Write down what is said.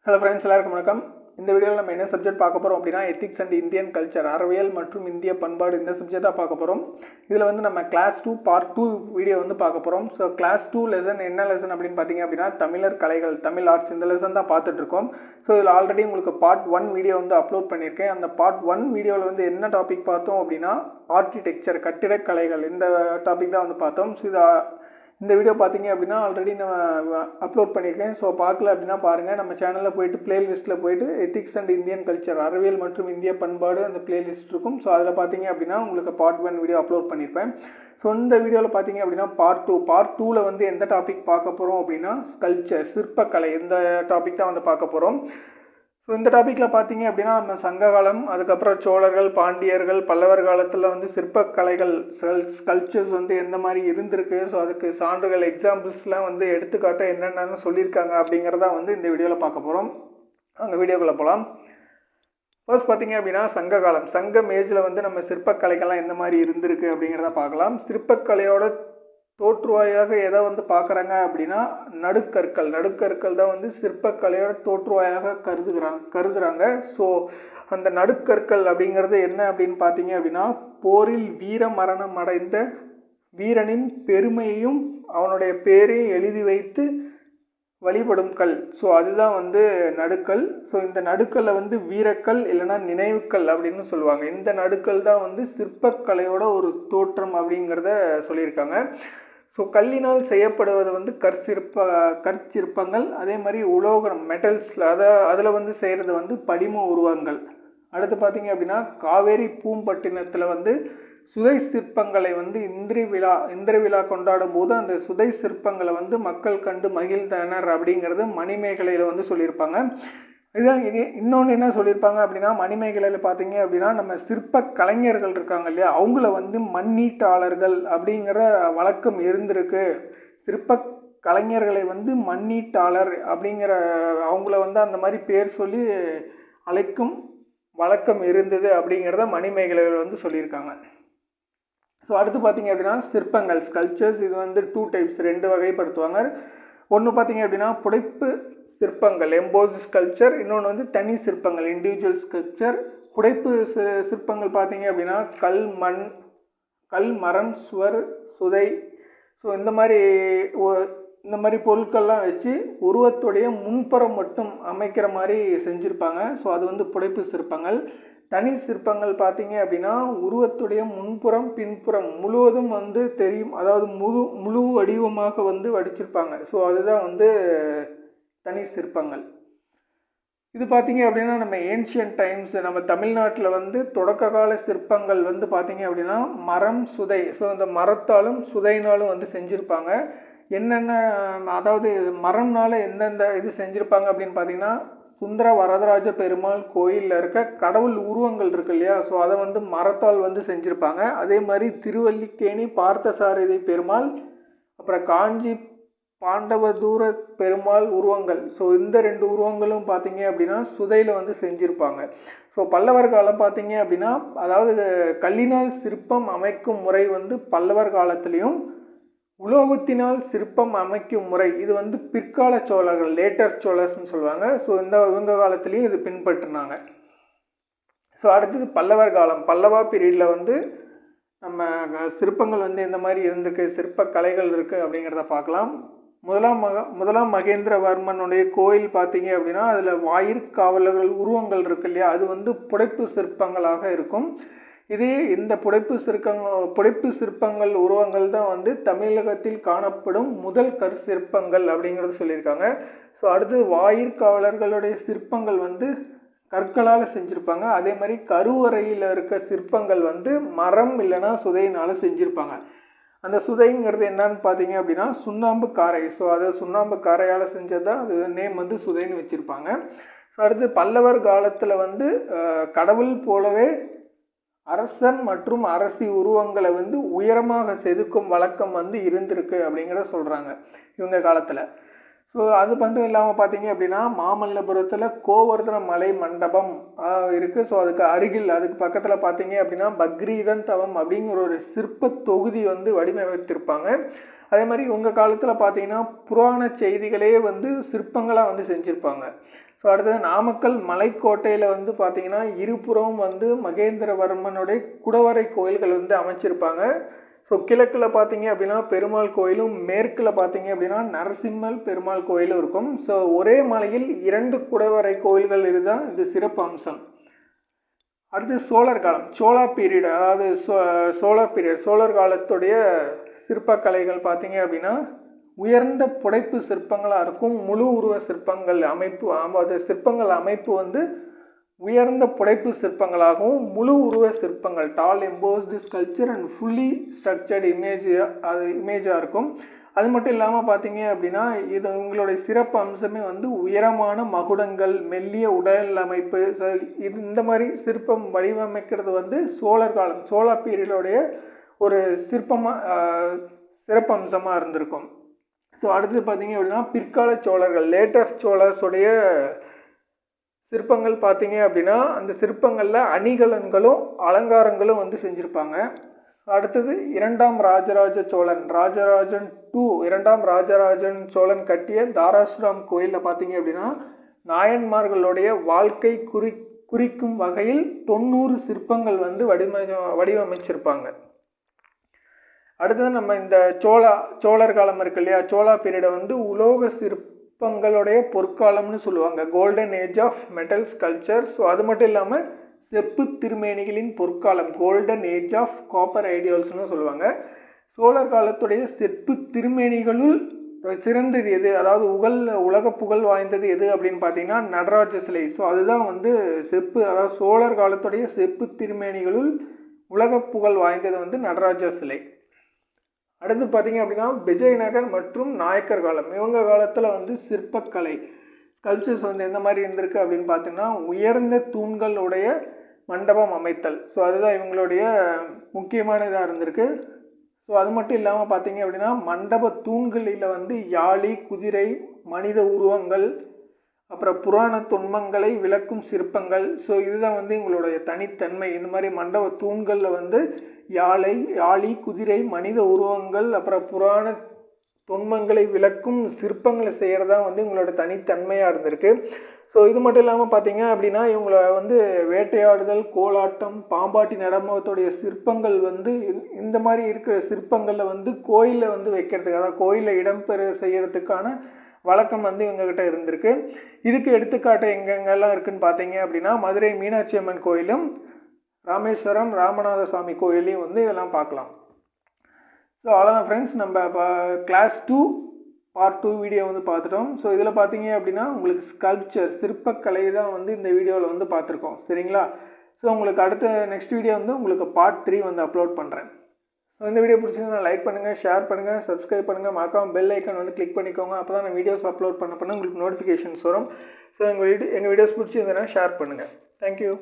Hello friends, எல்லாருக்கும் வணக்கம். இந்த வீடியோவில் நம்ம என்ன சப்ஜெக்ட் பார்க்க போகிறோம் அப்படின்னா எத்திக்ஸ் அண்ட் இந்தியன் கல்ச்சர், அறவியல் மற்றும் இந்திய பண்பாடு, இந்த சப்ஜெக்டாக பார்க்க போகிறோம். இதில் வந்து நம்ம கிளாஸ் 2 பார்ட் 2 வீடியோ வந்து பார்க்க போகிறோம். ஸோ கிளாஸ் 2 லெசன் என்ன லெசன் அப்படின்னு பார்த்தீங்க அப்படின்னா தமிழர் கலைகள், தமிழ் ஆர்ட்ஸ், இந்த லெசன் தான் பார்த்துட்ருக்கோம். ஸோ இதில் ஆல்ரெடி உங்களுக்கு பார்ட் 1 வீடியோ வந்து அப்லோட் பண்ணியிருக்கேன். அந்த பார்ட் 1 வீடியோவில் வந்து என்ன டாபிக் பார்த்தோம் அப்படின்னா ஆர்கிடெக்சர், கட்டிடக்கலைகள், இந்த டாபிக் தான் வந்து பார்த்தோம். ஸோ இந்த வீடியோ பார்த்தீங்க அப்படின்னா ஆல்ரெடி நான் அப்லோட் பண்ணியிருக்கேன். ஸோ பார்க்கல அப்படின்னா பாருங்கள், நம்ம சேனலில் போய்ட்டு பிளேலிஸ்ட்டில் போய்ட்டு எத்திக்ஸ் அண்ட் இந்தியன் கல்ச்சர், அறிவியல் மற்றும் இந்திய பண்பாடு, அந்த பிளேலிஸ்ட் இருக்கும். ஸோ அதில் பார்த்தீங்க அப்படின்னா உங்களுக்கு பார்ட் 1 வீடியோ அப்லோட் பண்ணியிருப்பேன். ஸோ இந்த வீடியோவில் பார்த்தீங்க அப்படின்னா பார்ட் 2வில் வந்து எந்த டாபிக் பார்க்க போகிறோம் அப்படின்னா ஸ்கல்ப்சர், சிற்பக்கலை, இந்த டாபிக் தான் வந்து பார்க்க போகிறோம். ஸோ இந்த டாப்பிக்கில் பார்த்தீங்க அப்படின்னா நம்ம சங்க காலம், அதுக்கப்புறம் சோழர்கள், பாண்டியர்கள், பல்லவர் காலத்தில் வந்து சிற்பக்கலைகள், ஸ்கல்ப்சர்ஸ் வந்து எந்த மாதிரி இருந்திருக்கு, ஸோ அதுக்கு சான்றுகள், எக்ஸாம்பிள்ஸ்லாம் வந்து எடுத்துக்காட்ட என்னென்னு சொல்லியிருக்காங்க அப்படிங்கிறதா வந்து இந்த வீடியோவில் பார்க்க போகிறோம். அந்த வீடியோக்குள்ளே போகலாம். ஃபர்ஸ்ட் பார்த்தீங்க அப்படின்னா சங்க காலம், சங்கம் ஏஜில் வந்து நம்ம சிற்பக்கலைகள்லாம் எந்த மாதிரி இருந்திருக்கு அப்படிங்கிறத பார்க்கலாம். சிற்பக்கலையோட தோற்றுவாயாக எதை வந்து பார்க்குறாங்க அப்படின்னா நடுக்கற்கள் தான் வந்து சிற்பக்கலையோட தோற்றுவாயாக கருதுகிறாங்க. ஸோ அந்த நடுக்கற்கள் அப்படிங்கிறது என்ன அப்படின்னு பார்த்தீங்க அப்படின்னா போரில் வீர மரணம் அடைந்த வீரனின் பெருமையையும் அவனுடைய பேரையும் எழுதி வைத்து வழிபடும் கல். ஸோ அதுதான் வந்து நடுக்கல். ஸோ இந்த நடுக்கல்லை வந்து வீரக்கல் இல்லைன்னா நினைவுக்கல் அப்படின்னு சொல்லுவாங்க. இந்த நடுக்கல் தான் வந்து சிற்பக்கலையோட ஒரு அப்படிங்கிறத சொல்லியிருக்காங்க. ஸோ கல்லினால் செய்யப்படுவது வந்து கற்சிற்பங்கள், அதே மாதிரி உலோகம், மெட்டல்ஸில் அதில் வந்து செய்கிறது வந்து படிம உருவங்கள். அடுத்து பார்த்தீங்க அப்படின்னா காவேரி பூம்பட்டினத்தில் வந்து சுதை சிற்பங்களை வந்து இந்திர விழா கொண்டாடும் போது அந்த சுதை சிற்பங்களை வந்து மக்கள் கண்டு மகிழ்ந்தனர் அப்படிங்கிறது மணிமேகலையில் வந்து சொல்லியிருப்பாங்க. இதான் இன்னொன்று என்ன சொல்லியிருப்பாங்க அப்படின்னா மணிமேகலையில் பார்த்தீங்க அப்படின்னா நம்ம சிற்ப கலைஞர்கள் இருக்காங்க இல்லையா, அவங்கள வந்து மண்ணீட்டாளர்கள் அப்படிங்கிற வழக்கம் இருந்திருக்கு. சிற்ப கலைஞர்களை வந்து மண்ணீட்டாளர் அப்படிங்கிற அவங்கள வந்து அந்த மாதிரி பேர் சொல்லி அழைக்கும் வழக்கம் இருந்தது அப்படிங்கிறத மணிமேகலையில் வந்து சொல்லியிருக்காங்க. ஸோ அடுத்து பார்த்தீங்க அப்படின்னா சிற்பங்கள், ஸ்கல்ப்சர்ஸ், இது வந்து 2 டைப்ஸ், 2 வகைப்படுத்துவாங்க. ஒன்று பார்த்தீங்க அப்படின்னா புடைப்பு சிற்பங்கள், எம்போஸ் ஸ்கல்ப்சர், இன்னொன்று வந்து தனி சிற்பங்கள், இண்டிவிஜுவல் ஸ்கல்ப்சர். புடைப்பு சிற்பங்கள் பார்த்தீங்க அப்படின்னா கல், மரம், சுவர், சுதை, ஸோ இந்த மாதிரி பொருட்கள்லாம் வச்சு உருவத்துடைய முன்புறம் மட்டும் அமைக்கிற மாதிரி செஞ்சுருப்பாங்க. ஸோ அது வந்து புடைப்பு சிற்பங்கள். தனி சிற்பங்கள் பார்த்தீங்க அப்படின்னா உருவத்துடைய முன்புறம் பின்புறம் முழுவதும் வந்து தெரியும், அதாவது முழு வடிவமாக வந்து வடிச்சிருப்பாங்க. ஸோ அதுதான் வந்து தனி சிற்பங்கள். இது பார்த்தீங்க அப்படின்னா நம்ம ஏன்ஷியன்ட் டைம்ஸ், நம்ம தமிழ்நாட்டில் வந்து தொடக்க கால சிற்பங்கள் வந்து பார்த்தீங்க அப்படின்னா மரம், சுதை, ஸோ இந்த மரத்தாலும் சுதைனாலும் வந்து செஞ்சுருப்பாங்க. என்னென்ன, அதாவது மரம்னால எந்தெந்த இது செஞ்சுருப்பாங்க அப்படின்னு பார்த்தீங்கன்னா சுந்தர வரதராஜ பெருமாள் கோயிலில் இருக்க கடவுள் உருவங்கள் இருக்கு இல்லையா, ஸோ அதை வந்து மரத்தால் வந்து செஞ்சுருப்பாங்க. அதே மாதிரி திருவல்லிக்கேணி பார்த்தசாரதி பெருமாள், அப்புறம் காஞ்சி பாண்டவதூர பெருமாள் உருவங்கள், ஸோ இந்த 2 உருவங்களும் பார்த்தீங்க அப்படின்னா சுதையில் வந்து செஞ்சுருப்பாங்க. ஸோ பல்லவர் காலம் பார்த்தீங்க அப்படின்னா அதாவது கல்லினால் சிற்பம் அமைக்கும் முறை வந்து பல்லவர் காலத்துலேயும் உலோகத்தினால் சிற்பம் அமைக்கும் முறை இது வந்து பிற்கால சோழர்கள், லேட்டர் சோழர்ஸ்ன்னு சொல்லுவாங்க. ஸோ இவங்க காலத்துலேயும் இது பின்பற்றினாங்க. ஸோ அடுத்தது பல்லவர் காலம், பல்லவா பீரியடில் வந்து நம்ம சிற்பங்கள் வந்து எந்த மாதிரி இருந்திருக்கு, சிற்ப கலைகள் இருக்குது அப்படிங்கிறத பார்க்கலாம். முதலாம் மகேந்திரவர்மனுடைய கோயில் பார்த்தீங்க அப்படின்னா அதில் வாயிற்காவலர்கள் உருவங்கள் இருக்கு இல்லையா, அது வந்து புடைப்பு சிற்பங்களாக இருக்கும். இதே இந்த புடைப்பு சிற்பங்கள் உருவங்கள் தான் வந்து தமிழகத்தில் காணப்படும் முதல் சிற்பங்கள் அப்படிங்கிறது சொல்லியிருக்காங்க. ஸோ அடுத்து வாயிற்காவலர்களுடைய சிற்பங்கள் வந்து கற்களால் செஞ்சுருப்பாங்க. அதே மாதிரி கருவறையில் இருக்க சிற்பங்கள் வந்து மரம் இல்லைன்னா சுதையினால் செஞ்சுருப்பாங்க. அந்த சுதைங்கிறது என்னன்னு பார்த்தீங்க அப்படின்னா சுண்ணாம்பு காரை, ஸோ அதை சுண்ணாம்பு காரையால் செஞ்சது தான் அது நேம் வந்து சுதைன்னு வச்சுருப்பாங்க. ஸோ அடுத்து பல்லவர் காலத்தில் வந்து கடவுள் போலவே அரசன் மற்றும் அரசி உருவங்களை வந்து உயரமாக செதுக்கும் வழக்கம் வந்து இருந்திருக்கு அப்படிங்கிறத சொல்கிறாங்க இவங்க காலத்தில். ஸோ அது மட்டும் இல்லாமல் பார்த்தீங்க அப்படின்னா மாமல்லபுரத்தில் கோவர்தன மலை மண்டபம் இருக்குது. ஸோ அதுக்கு பக்கத்தில் பார்த்தீங்க அப்படின்னா பக்ரீதன் தவம் அப்படிங்கிற ஒரு சிற்ப தொகுதி வந்து வடிவமைத்திருப்பாங்க. அதே மாதிரி உங்கள் காலத்தில் பார்த்தீங்கன்னா புராண செய்திகளே வந்து சிற்பங்களாக வந்து செஞ்சுருப்பாங்க. ஸோ அடுத்தது நாமக்கல் மலைக்கோட்டையில் வந்து பார்த்திங்கன்னா இருபுறம் வந்து மகேந்திரவர்மனுடைய குடவரை கோயில்கள் வந்து அமைச்சிருப்பாங்க. ஸோ கிழக்கில் பார்த்தீங்க அப்படின்னா பெருமாள் கோயிலும், மேற்கில் பார்த்தீங்க அப்படின்னா நரசிம்மர் பெருமாள் கோயிலும் இருக்கும். ஸோ ஒரே மலையில் 2 குடவரை கோயில்கள் இதுதான் இது சிறப்பு அம்சம். அடுத்து சோழர் காலம், சோழா பீரியட், அதாவது சோழர் பீரியட், சோழர் காலத்துடைய சிற்பக்கலைகள் பார்த்தீங்க அப்படின்னா உயர்ந்த புடைப்பு சிற்பங்களாக இருக்கும். முழு உருவ சிற்பங்கள் அமைப்பு, அது சிற்பங்கள் அமைப்பு வந்து உயர்ந்த புடைப்பு சிற்பங்களாகவும் முழு உருவ சிற்பங்கள் tall embossed sculpture and fully structured இமேஜாக இருக்கும். அது மட்டும் இல்லாமல் பார்த்தீங்க அப்படின்னா இது உங்களுடைய சிறப்பு அம்சமே வந்து உயரமான மகுடங்கள், மெல்லிய உடல் அமைப்பு, இது இந்த மாதிரி சிற்பம் வடிவமைக்கிறது வந்து சோழர் காலம், சோழா பீரியடோடைய ஒரு சிறப்பு அம்சமாக இருந்திருக்கும். ஸோ அடுத்து பார்த்தீங்க அப்படின்னா பிற்கால சோழர்கள், லேட்டர் சோழர்ஸுடைய சிற்பங்கள் பார்த்தீங்க அப்படின்னா அந்த சிற்பங்களில் அணிகலன்களும் அலங்காரங்களும் வந்து செஞ்சுருப்பாங்க. அடுத்தது 2ஆம் ராஜராஜ சோழன், ராஜராஜன் 2, 2ஆம் ராஜராஜன் சோழன் கட்டிய தாராசுரம் கோயிலில் பார்த்தீங்க அப்படின்னா நாயன்மார்களுடைய வாழ்க்கை குறிக்கும் வகையில் 90 சிற்பங்கள் வந்து வடிவமைச்சிருப்பாங்க. அடுத்தது நம்ம இந்த சோழர் காலம் இருக்கு இல்லையா, சோழா பீரியடை வந்து உலோக சிற்பங்களுடைய பொற்காலம்னு சொல்லுவாங்க, golden age of metal sculpture. So அது மட்டும் இல்லாமல் செப்பு திருமேனிகளின் பொற்காலம், கோல்டன் ஏஜ் ஆஃப் காப்பர் ஐடியால்ஸ்னு சொல்லுவாங்க. சோழர் காலத்துடைய செப்பு திருமேனிகளுள் சிறந்தது எது, அதாவது உலக புகழ் வாய்ந்தது எது அப்படின்னு பார்த்தீங்கன்னா நடராஜ சிலை. ஸோ அதுதான் வந்து செப்பு, அதாவது சோழர் காலத்துடைய செப்பு திருமேனிகளுள் உலக புகழ் வாய்ந்தது வந்து நடராஜ சிலை. அடுத்து பார்த்தீங்க அப்படின்னா விஜயநகர் மற்றும் நாயக்கர் காலம், இவங்க காலத்தில் வந்து சிற்பக்கலை ஸ்கல்ப்சர்ஸ் வந்து எந்த மாதிரி இருந்திருக்கு அப்படின்னு பார்த்தீங்கன்னா உயர்ந்த தூண்களுடைய மண்டபம் அமைத்தல். ஸோ அதுதான் இவங்களுடைய முக்கியமான இதாக இருந்திருக்கு. ஸோ அது மட்டும் இல்லாமல் பார்த்தீங்க அப்படின்னா மண்டப தூண்களில் வந்து யாழி, குதிரை, மனித உருவங்கள், அப்புறம் புராண தொன்மங்களை விளக்கும் சிற்பங்கள். ஸோ இதுதான் வந்து எங்களுடைய தனித்தன்மை. இந்த மாதிரி மண்டப தூண்களில் வந்து யாழி, குதிரை, மனித உருவங்கள், அப்புறம் புராண தொன்மங்களை விளக்கும் சிற்பங்களை செய்கிறதா வந்து இவங்களோட தனித்தன்மையாக இருந்திருக்கு. ஸோ இது மட்டும் இல்லாமல் பார்த்தீங்க அப்படின்னா இவங்களை வந்து வேட்டையாடுதல், கோலாட்டம், பாம்பாட்டி நடனத்துடைய சிற்பங்கள் வந்து இந்த மாதிரி இருக்கிற சிற்பங்களில் வந்து கோயிலில் வந்து வைக்கிறதுக்கு, அதாவது கோயிலில் இடம்பெற செய்கிறதுக்கான வழக்கம் வந்து இவங்ககிட்ட இருந்திருக்கு. இதுக்கு எடுத்துக்காட்டு எங்கெங்கெல்லாம் இருக்குதுன்னு பார்த்தீங்க அப்படின்னா மதுரை மீனாட்சி அம்மன் கோயிலும், ராமேஸ்வரம் ராமநாத சாமி கோயிலையும் வந்து இதெல்லாம் பார்க்கலாம். ஸோ அவ்வளோதான் ஃப்ரெண்ட்ஸ், நம்ம கிளாஸ் 2 பார்ட் 2 வீடியோ வந்து பார்த்துட்டோம். ஸோ இதில் பார்த்தீங்க அப்படின்னா உங்களுக்கு ஸ்கல்ப்சர் சிற்பக்கலை தான் வந்து இந்த வீடியோவில் வந்து பார்த்துருக்கோம், சரிங்களா? ஸோ உங்களுக்கு அடுத்த நெக்ஸ்ட் வீடியோ வந்து உங்களுக்கு பார்ட் 3 வந்து அப்லோட் பண்ணுறேன். ஸோ இந்த வீடியோ பிடிச்சிங்கன்னா லைக் பண்ணுங்கள், ஷேர் பண்ணுங்கள், சப்ஸ்கிரைப் பண்ணுங்கள், மறக்காம பெல் ஐக்கான் வந்து கிளிக் பண்ணிக்கோங்க. அப்போ தான் நான் வீடியோஸ் அப்லோட் பண்ண உங்களுக்கு நோட்டிஃபிகேஷன்ஸ் வரும். ஸோ எங்கள் வீடியோஸ் பிடிச்சிருந்ததுன்னா ஷேர் பண்ணுங்கள். தேங்க்யூ.